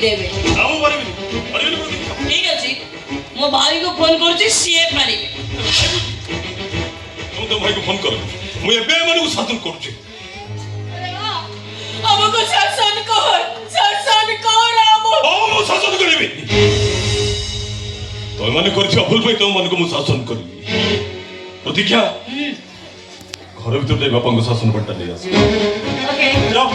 ଦେବେ। ମୁଁ ପାରିବିନି ଠିକ ଅଛି, ମୋ ଭାଇକୁ ଫୋନ କରୁଛି, ସିଏ ପାରିବେ। ମୁଁ ତମ ଭାଇକୁ ଫୋନ କର, ମୁଁ ଏବେ ଏମାନଙ୍କୁ ଶାସନ କରୁଛି। ଆମକୁ ଶାସନ କର, ଶାସନ କର। ମୁଁ ଶାସନ କରିବି। ତମେମାନେ କରିଥିବା ଭୁଲ ପାଇଁ ତମମାନଙ୍କୁ ମୁଁ ଶାସନ କରିବି। ପ୍ରତୀକ୍ଷା, ଘର ଭିତରେ ଯାଇ ବାପାଙ୍କ ଶାସନ ବାର୍ତ୍ତା ନେଇ ଆସ। ଯାଅ।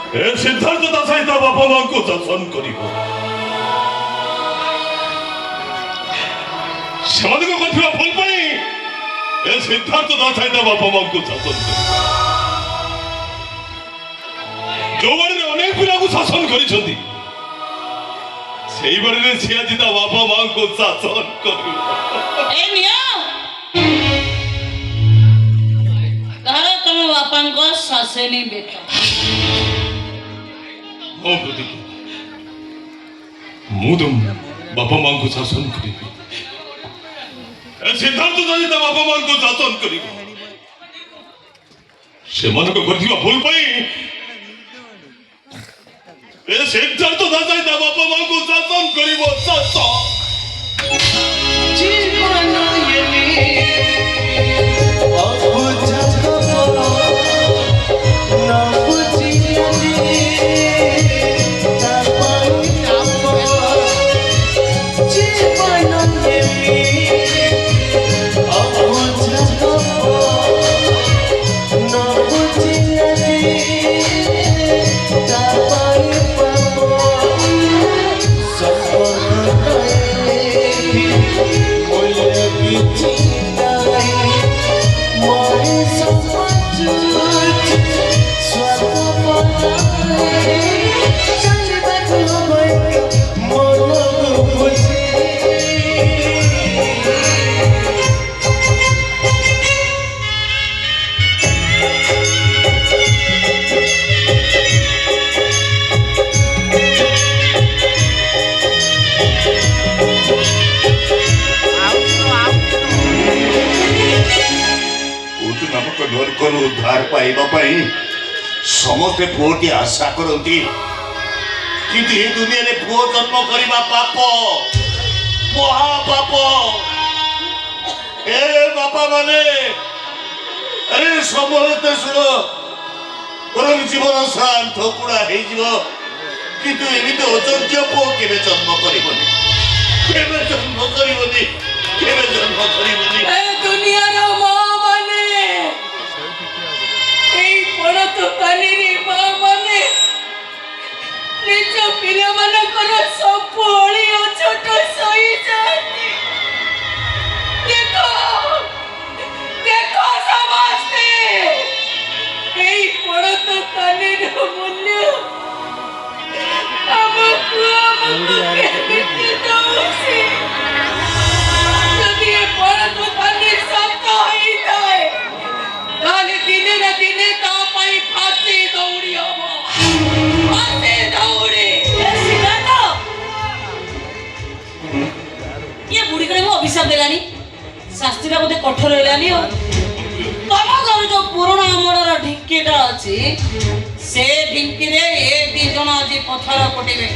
ଏ ସିଦ୍ଧାର୍ଥ ଦାସ ତା ବାପା ମାଙ୍କୁ ଶାସନ କରିବ। ସେମାନଙ୍କ କରିଥିବା ଭୁଲ ପାଇଁ ଏ ସିଦ୍ଧାର୍ଥ ଦାସ ତା ବାପା ମାଙ୍କୁ ଶାସନ କରିବ। ଯୋଉ ବାଡ଼ିରେ ଅନେକ ପିଲାକୁ ଶାସନ କରିଛନ୍ତି, ସେଇ ବାଡ଼ିରେ ସେ ଆଜି ତା ବାପା ମାଙ୍କୁ ଶାସନ କରିବ। ତମ ବାପାଙ୍କ ଶାସନୀ ବେତ। ମୁଁ ତ ବାପା ମାଙ୍କୁ ଶାସନ କରିବି। ସିଦ୍ଧାର୍ଥ ଦାସ ତା ବାପା ମାଙ୍କୁ ଶାସନ କରିବ। ସେମାନଙ୍କ କରିଥିବା ଭୁଲ ପାଇଁ ଏ ସିଦ୍ଧାର୍ଥ ଦାସ ତା ବାପା ମାଙ୍କୁ ଶାସନ କରିବ। उद्धार पाइबा समस्ते पुओटी आशा करती, किंतु ये दुनिया रे पुओ जन्म करवा पाप, महापाप। ए बापा माने, अरे समस्ते शुण, बरं जीवन शांत कुड़ा हो किंतु एमती अचंत्य पुओ केबे जन्म करबनी, केबे जन्म करबनी, केबे जन्म करबनी। ए दुनिया रो निज पिला मानकर सब ओली अछट सही जाती। देखो देखो समझते एई पड़त कानीर मूल्य हमको केते दौसी। यदि ये पड़त कानी सत्य ही जाए ताले दिने न दिने ता पाई फांसी दौड़ी हबो। ये बुढ़ी करे वो अभिशाप देलानी, शास्त्री बोधे कठोर हेलानी। तम घर जो पुराना अमर ढिंकीटा अच्छी से ढिंकी रे ए दी जन आज पथर पटेबे।